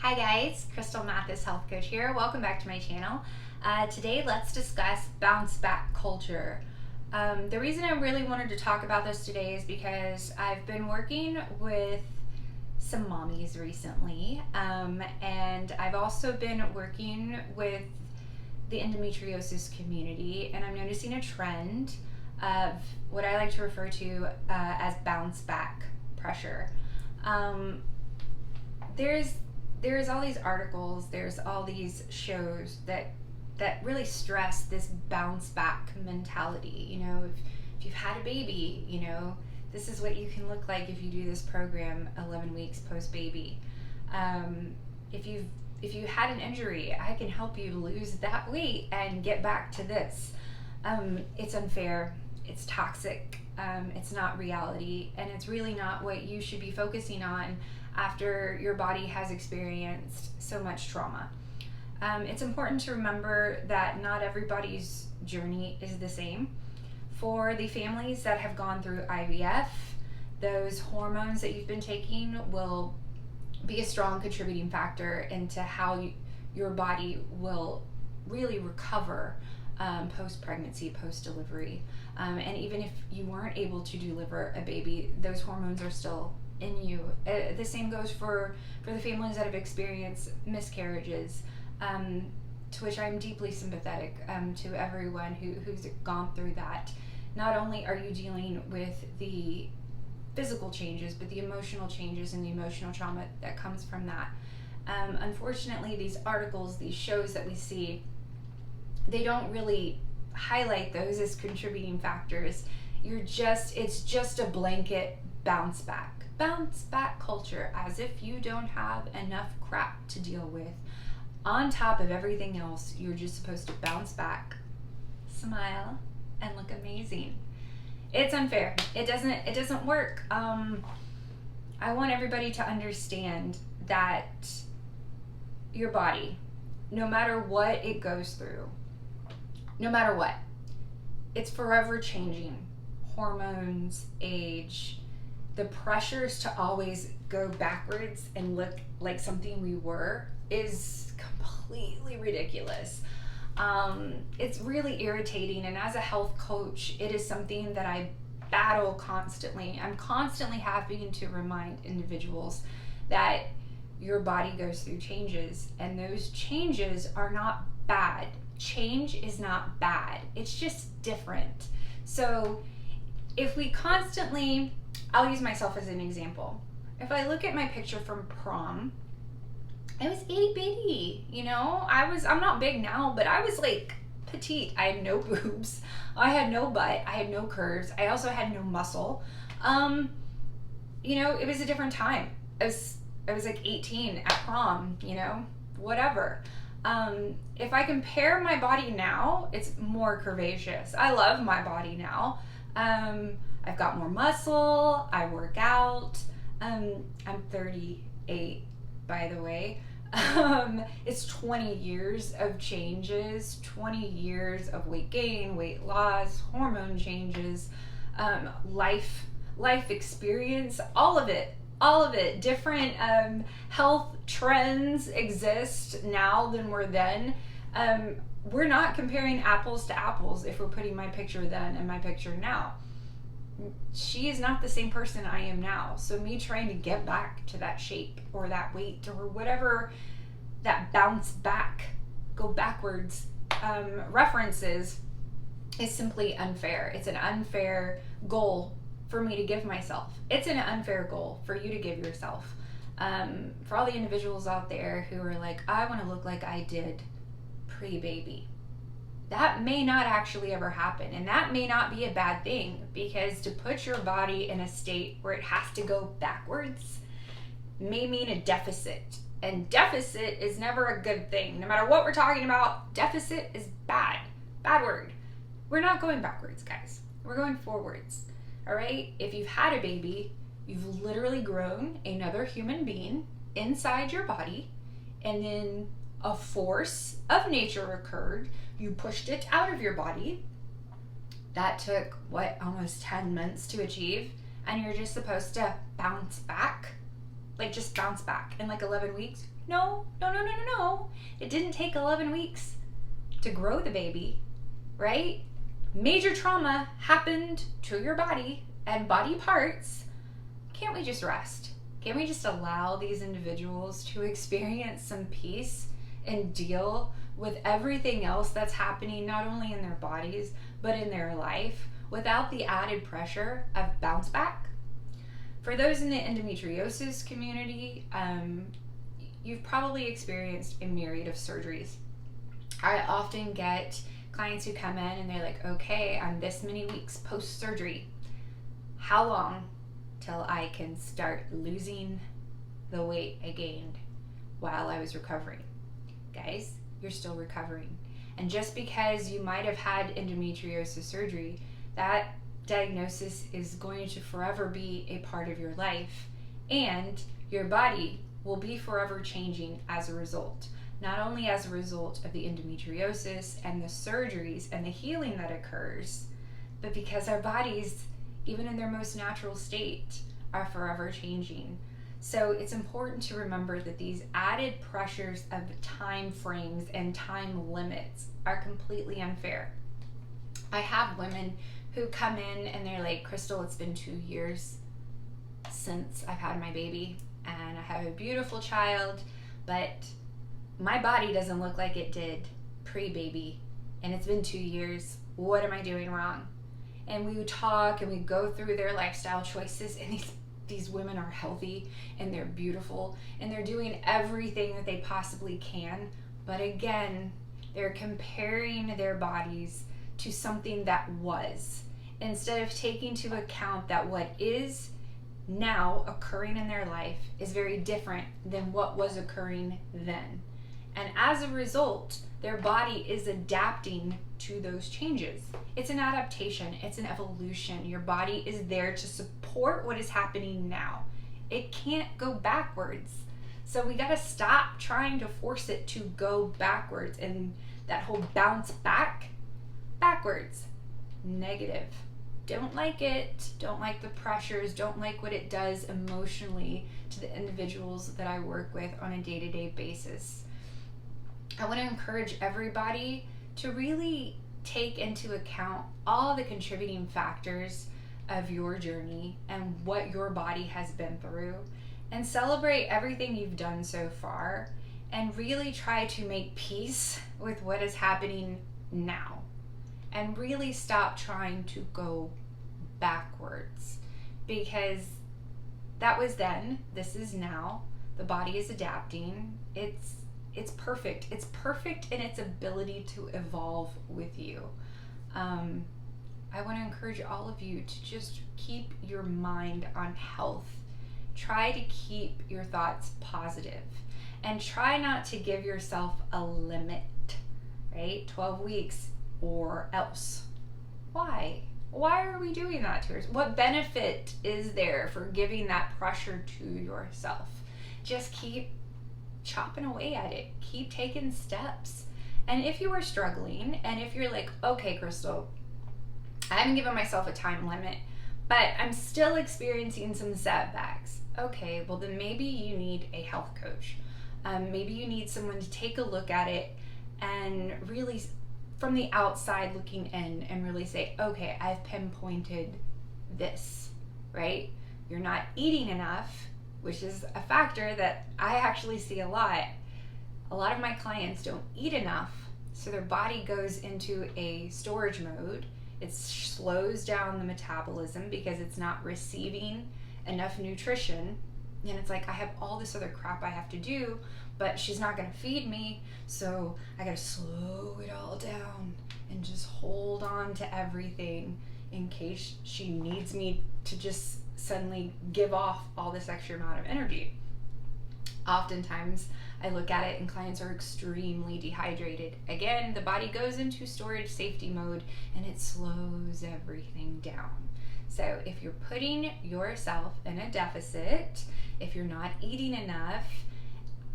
Hi guys, Crystal Mathis Health Coach here. Welcome back to my channel. Today let's discuss bounce back culture. The reason I really wanted to talk about this today is because I've been working with some mommies recently, and I've also been working with the endometriosis community, and I'm noticing a trend of what I like to refer to as bounce back pressure. There's all these articles, there's all these shows that really stress this bounce back mentality. You know, if you've had a baby, you know, this is what you can look like if you do this program 11 weeks post baby. If you had an injury, I can help you lose that weight and get back to this. It's unfair, it's toxic, it's not reality, and it's really not what you should be focusing on after your body has experienced so much trauma. It's important to remember that not everybody's journey is the same. For the families that have gone through IVF, those hormones that you've been taking will be a strong contributing factor into how your body will really recover post-pregnancy, post-delivery. And even if you weren't able to deliver a baby, those hormones are still in you. The same goes for the families that have experienced miscarriages, to which I'm deeply sympathetic to everyone who's gone through that. Not only are you dealing with the physical changes, but the emotional changes and the emotional trauma that comes from that. Unfortunately, these articles, these shows that we see, they don't really highlight those as contributing factors. It's just a blanket bounce back culture, as if you don't have enough crap to deal with. On top of everything else, you're just supposed to bounce back, smile, and look amazing. It's unfair. It doesn't work. I want everybody to understand that your body, no matter what it goes through, no matter what, it's forever changing. Hormones, age, the pressures to always go backwards and look like something we were is completely ridiculous. It's really irritating, and as a health coach, it is something that I battle constantly. I'm constantly having to remind individuals that your body goes through changes, and those changes are not bad. Change is not bad. It's just different. So if we constantly, I'll use myself as an example. If I look at my picture from prom, I was itty bitty, you know? I'm not big now, but I was like petite. I had no boobs. I had no butt. I had no curves. I also had no muscle. You know, it was a different time. I was like 18 at prom, you know, whatever. If I compare my body now, it's more curvaceous. I love my body now. I've got more muscle. I work out. I'm 38, by the way. It's 20 years of changes, 20 years of weight gain, weight loss, hormone changes, life experience, all of it. Different health trends exist now than were then. We're not comparing apples to apples if we're putting my picture then and my picture now. She is not the same person I am now. So me trying to get back to that shape or that weight or whatever that bounce back, go backwards references is simply unfair. It's an unfair goal for me to give myself. It's an unfair goal for you to give yourself. For all the individuals out there who are like, I want to look like I did pre-baby. That may not actually ever happen, and that may not be a bad thing, because to put your body in a state where it has to go backwards may mean a deficit, and deficit is never a good thing. No matter what we're talking about, deficit is bad word. We're not going backwards, guys. We're going forwards. All right? If you've had a baby, you've literally grown another human being inside your body, and then a force of nature occurred. You pushed it out of your body. That took, almost 10 months to achieve, and you're just supposed to bounce back? like just bounce back in like 11 weeks. No. It didn't take 11 weeks to grow the baby, right? Major trauma happened to your body and body parts. Can't we just rest? Can't we just allow these individuals to experience some peace and deal with everything else that's happening, not only in their bodies, but in their life, without the added pressure of bounce back? For those in the endometriosis community, you've probably experienced a myriad of surgeries. I often get clients who come in and they're like, okay, I'm this many weeks post-surgery. How long till I can start losing the weight I gained while I was recovering? Guys, you're still recovering. And just because you might have had endometriosis surgery, that diagnosis is going to forever be a part of your life, and your body will be forever changing as a result. Not only as a result of the endometriosis and the surgeries and the healing that occurs, but because our bodies, even in their most natural state, are forever changing. So it's important to remember that these added pressures of time frames and time limits are completely unfair. I have women who come in and they're like, Crystal, it's been 2 years since I've had my baby and I have a beautiful child, but my body doesn't look like it did pre-baby, and it's been 2 years. What am I doing wrong? And we would talk and we go through their lifestyle choices, and these women are healthy and they're beautiful and they're doing everything that they possibly can. But again, they're comparing their bodies to something that was, instead of taking into account that what is now occurring in their life is very different than what was occurring then. And as a result, their body is adapting to those changes. It's an adaptation, it's an evolution. Your body is there to support what is happening now. It can't go backwards. So we gotta stop trying to force it to go backwards, and that whole bounce backwards, negative. Don't like it, don't like the pressures, don't like what it does emotionally to the individuals that I work with on a day-to-day basis. I want to encourage everybody to really take into account all the contributing factors of your journey and what your body has been through, and celebrate everything you've done so far, and really try to make peace with what is happening now, and really stop trying to go backwards, because that was then, this is now. The body is adapting. It's perfect. It's perfect in its ability to evolve with you. I want to encourage all of you to just keep your mind on health. Try to keep your thoughts positive, and try not to give yourself a limit, right? 12 weeks or else. Why? Why are we doing that to ourselves? What benefit is there for giving that pressure to yourself? Just keep chopping away at it. Keep taking steps. And if you are struggling, and if you're like, okay, Crystal, I haven't given myself a time limit, but I'm still experiencing some setbacks. Okay, well then maybe you need a health coach. Maybe you need someone to take a look at it and really from the outside looking in and really say, okay, I've pinpointed this, right? You're not eating enough, which is a factor that I actually see a lot. A lot of my clients don't eat enough, so their body goes into a storage mode. It slows down the metabolism because it's not receiving enough nutrition. And it's like, I have all this other crap I have to do, but she's not gonna feed me, so I gotta slow it all down and just hold on to everything in case she needs me to just suddenly give off all this extra amount of energy. Oftentimes I look at it and clients are extremely dehydrated. Again, the body goes into storage safety mode and it slows everything down. So if you're putting yourself in a deficit, if you're not eating enough,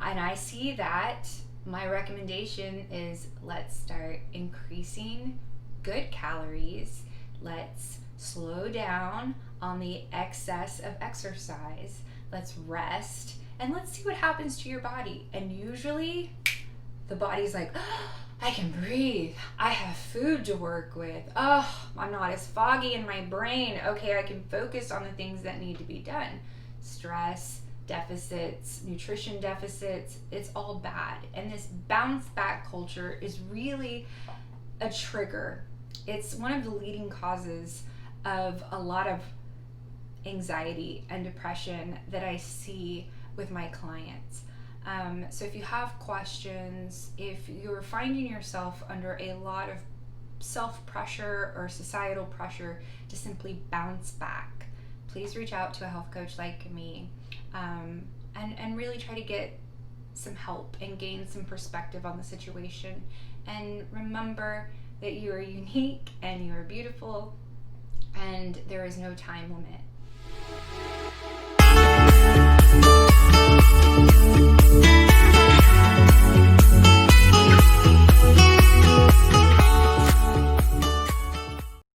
and I see that, my recommendation is let's start increasing good calories. Let's slow down on the excess of exercise. let's rest, and let's see what happens to your body. And usually the body's like, oh, I can breathe. I have food to work with. Oh, I'm not as foggy in my brain. Okay, I can focus on the things that need to be done. Stress, deficits, nutrition deficits, it's all bad. And this bounce back culture is really a trigger. It's one of the leading causes of a lot of anxiety and depression that I see with my clients. So if you have questions, if you're finding yourself under a lot of self-pressure or societal pressure to simply bounce back, please reach out to a health coach like me, and really try to get some help and gain some perspective on the situation. And remember that you are unique and you are beautiful, and there is no time limit.